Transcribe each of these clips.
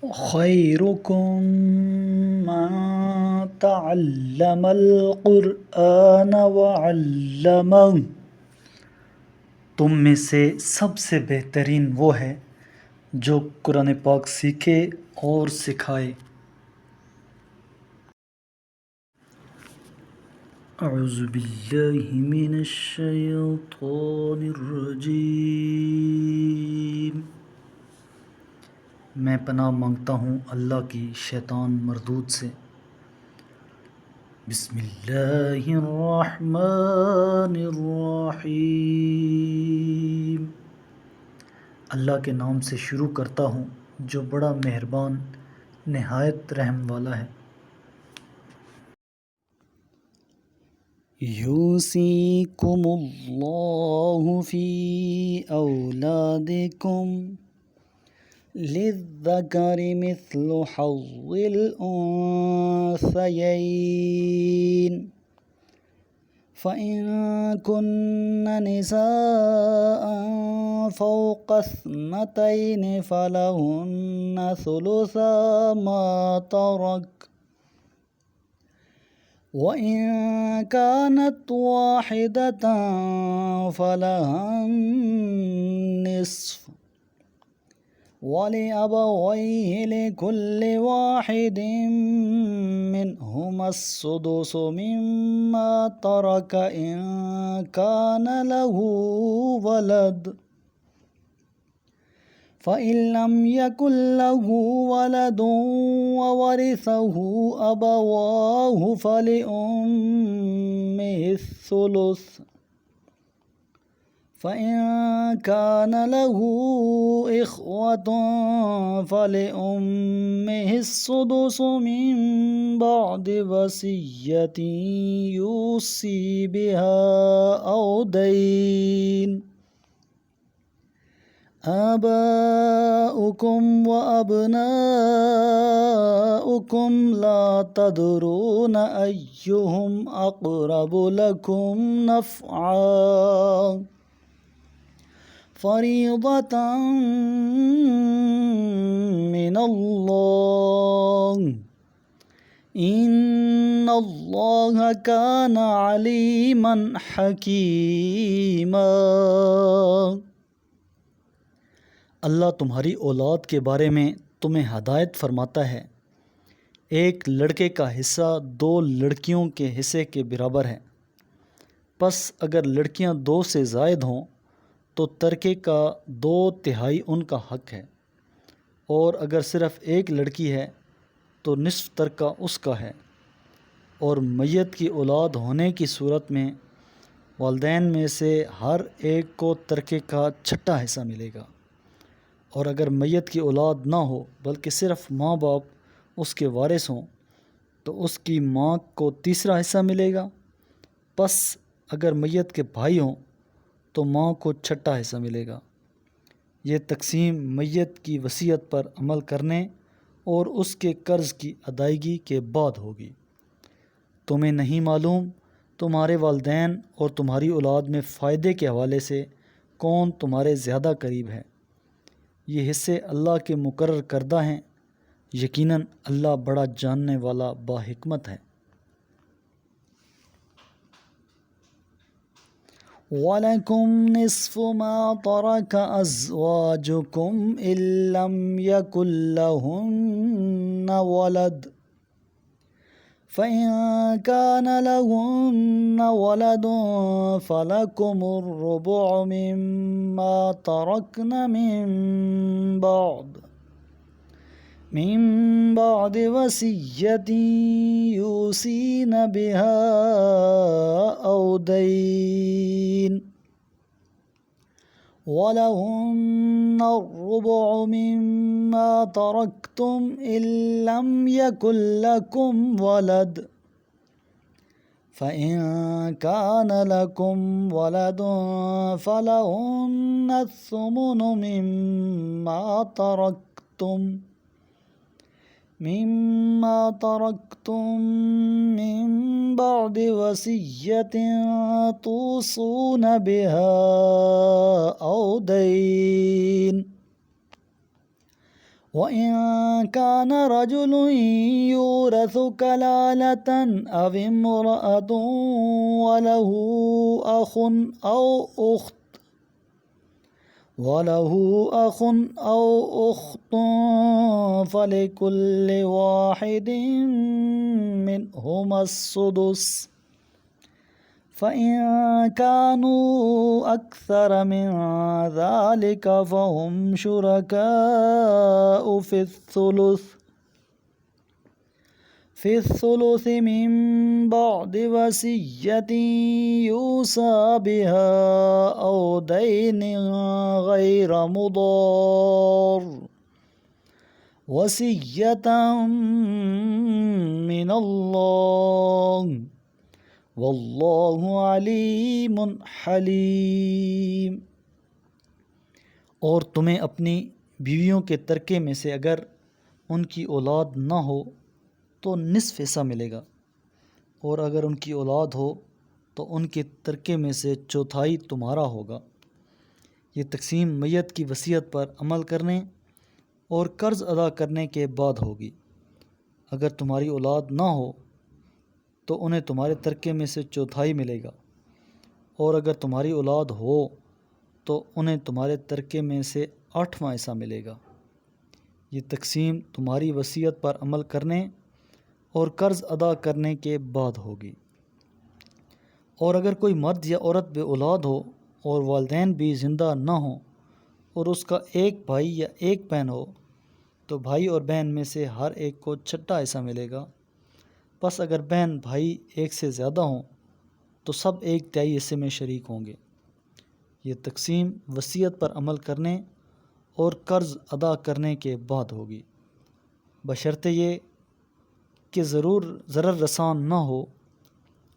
خيركم من تعلم القرآن وعلمه، تم میں سے سب سے بہترین وہ ہے جو قرآن پاک سیکھے اور سکھائے۔ اعوذ باللہ من الشیطان الرجیم، میں پناہ مانگتا ہوں اللہ کی شیطان مردود سے۔ بسم اللہ الرحمن الرحیم، اللہ کے نام سے شروع کرتا ہوں جو بڑا مہربان نہایت رحم والا ہے۔ یوصیکم اللہ فی اولادکم للذکر مثل حظ الانثیین، فإن كن نساء فوق اثنتين فلهن ثلثا ما ترك، وإن كانت واحدة فلها النصف، ولأبويه لكل واحد منهما السدس مما ترك إن كان له ولد، فإن لم يكن له ولد وورثه أبواه فلأمه الثلث، فإن كان له إخوة فلأمه السدس من بعد وصية يوصي بها أو دين، آباؤكم وأبناؤكم لا تدرون أيهم أقرب لكم نفعا، فریضۃ من اللہ، ان اللہ کان علیما حکیما۔ اللہ تمہاری اولاد کے بارے میں تمہیں ہدایت فرماتا ہے، ایک لڑکے کا حصہ 2 لڑکیوں کے حصے کے برابر ہے، پس اگر لڑکیاں 2 سے زائد ہوں تو ترکے کا 2/3 ان کا حق ہے، اور اگر صرف ایک لڑکی ہے تو نصف ترکہ اس کا ہے، اور میت کی اولاد ہونے کی صورت میں والدین میں سے ہر ایک کو ترکے کا 6واں حصہ ملے گا، اور اگر میت کی اولاد نہ ہو بلکہ صرف ماں باپ اس کے وارث ہوں تو اس کی ماں کو 3واں حصہ ملے گا، پس اگر میت کے بھائی ہوں تو ماں کو 6واں حصہ ملے گا۔ یہ تقسیم میت کی وصیت پر عمل کرنے اور اس کے قرض کی ادائیگی کے بعد ہوگی۔ تمہیں نہیں معلوم تمہارے والدین اور تمہاری اولاد میں فائدے کے حوالے سے کون تمہارے زیادہ قریب ہے، یہ حصے اللہ کے مقرر کردہ ہیں، یقیناً اللہ بڑا جاننے والا با حکمت ہے۔ وَلَكُمْ نِصْفُ مَا تَرَكَ أَزْوَاجُكُمْ إِن لَّمْ يَكُن لَّهُنَّ وَلَدٌ، فَإِن كَانَ لَهُنَّ وَلَدٌ فَلَكُمُ الرُّبُعُ مِمَّا تَرَكْنَ من بعد وصية يوصين بها أو دين، ولهن الربع مما تركتم إن لم يكن لكم ولد، فإن كان لكم ولد فلهن الثمن مما تركتم من بعد وصية توصون بها أو دين، وَإِن كَانَ رَجُلٌ يُورَثُ كَلَالَةً أَوِ امْرَأَةٌ وَلَهُ أَخٌ أَوْ أُخْتٌ فَلِكُلِّ وَاحِدٍ مِّنْهُمَا السُّدُسُ فَإِن كَانُوا أَكْثَرَ مِن ذَلِكَ فَهُمْ شُرَكَاءُ في الثلث من بعد وصية يوصى بها أو دين غير مضار وصية من الله واللہ علیم حلیم۔ اور تمہیں اپنی بیویوں کے ترکے میں سے اگر ان کی اولاد نہ ہو تو نصف حصہ ملے گا، اور اگر ان کی اولاد ہو تو ان کے ترکے میں سے چوتھائی تمہارا ہوگا۔ یہ تقسیم میت کی وصیت پر عمل کرنے اور قرض ادا کرنے کے بعد ہوگی۔ اگر تمہاری اولاد نہ ہو تو انہیں تمہارے ترکے میں سے چوتھائی ملے گا، اور اگر تمہاری اولاد ہو تو انہیں تمہارے ترکے میں سے 8واں حصہ ملے گا۔ یہ تقسیم تمہاری وصیت پر عمل کرنے اور قرض ادا کرنے کے بعد ہوگی۔ اور اگر کوئی مرد یا عورت بے اولاد ہو اور والدین بھی زندہ نہ ہوں اور اس کا ایک بھائی یا ایک بہن ہو تو بھائی اور بہن میں سے ہر ایک کو چھٹا حصہ ملے گا۔ پس اگر بہن بھائی ایک سے زیادہ ہوں تو سب 1/3 حصے میں شریک ہوں گے۔ یہ تقسیم وصیت پر عمل کرنے اور قرض ادا کرنے کے بعد ہوگی، بشرطے یہ کہ ضرر رسان نہ ہو۔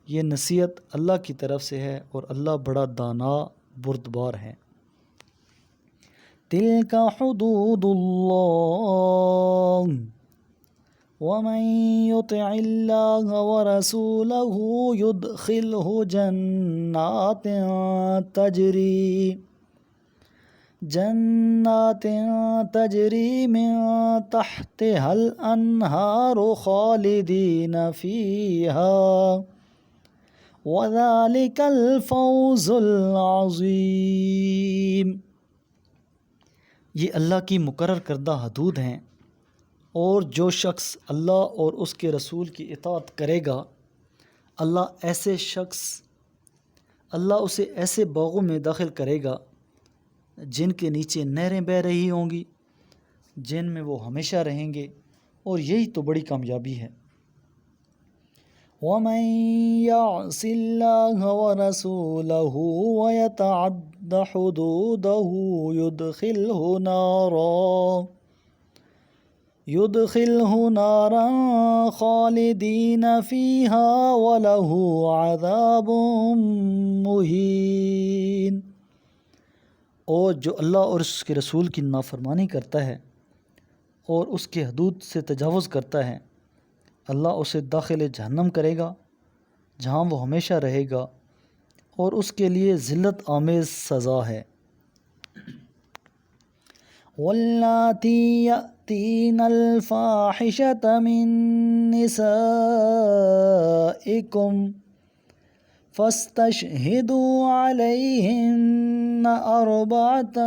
یہ نصیحت اللہ کی طرف سے ہے اور اللہ بڑا دانا بردبار ہے۔ تِلْکَ حُدُودُ اللَّهِ وَمَن يُطِعِ اللَّهَ وَرَسُولَهُ يُدْخِلْهُ جنات تجری من تحتها الانہار خالدین فیہا وذلک الفوز العظیم۔ یہ اللہ کی مقرر کردہ حدود ہیں، اور جو شخص اللہ اور اس کے رسول کی اطاعت کرے گا اللہ اسے ایسے باغوں میں داخل کرے گا جن کے نیچے نہریں بہہ رہی ہوں گی، جن میں وہ ہمیشہ رہیں گے، اور یہی تو بڑی کامیابی ہے۔ وَمَن يَعْصِ اللَّهَ وَرَسُولَهُ وَيَتَعَدَّ حُدُودَهُ يُدْخِلْهُ نَارًا خَالِدِينَ فِيهَا وَلَهُ عَذَابٌ مُهِينٌ۔ اور جو اللہ اور اس کے رسول کی نافرمانی کرتا ہے اور اس کے حدود سے تجاوز کرتا ہے، اللہ اسے داخل جہنم کرے گا جہاں وہ ہمیشہ رہے گا، اور اس کے لیے ذلت آمیز سزا ہے۔ واللاتی یأتین الفاحشة من نسائکم فاستشہدوا علیہن 4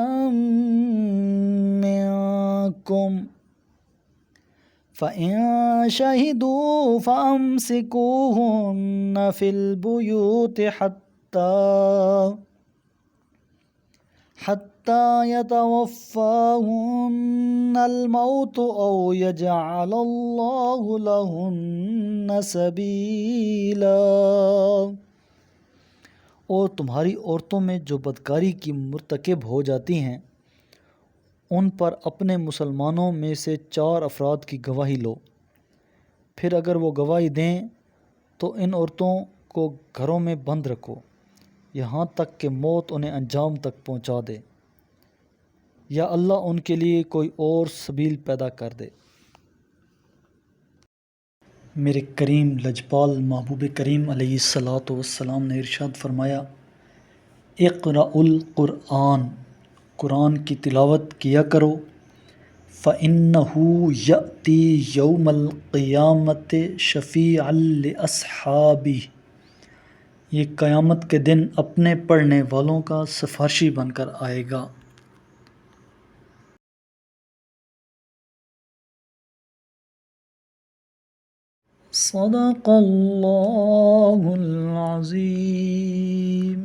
منکم فَإِن شَهِدُوا فَأَمْسِكُوهُنَّ فِي الْبُيُوتِ حَتَّى يَتَوَفَّاهُنَّ الْمَوْتُ أَوْ يَجْعَلَ اللَّهُ لَهُنَّ سَبِيلًا۔ اور تمہاری عورتوں میں جو بدکاری کی مرتکب ہو جاتی ہیں ان پر اپنے مسلمانوں میں سے 4 افراد کی گواہی لو، پھر اگر وہ گواہی دیں تو ان عورتوں کو گھروں میں بند رکھو یہاں تک کہ موت انہیں انجام تک پہنچا دے، یا اللہ ان کے لیے کوئی اور سبیل پیدا کر دے۔ میرے کریم لجپال محبوب کریم علیہ الصلاۃ والسلام نے ارشاد فرمایا، اقرأ القرآن، قرآن کی تلاوت کیا کرو، فَإِنَّهُ يَأْتِي يَوْمَ الْقِيَامَةِ شَفِيعًا لِأَصْحَابِهِ، یہ قیامت کے دن اپنے پڑھنے والوں کا سفارشی بن کر آئے گا۔ صدق اللہ العظیم۔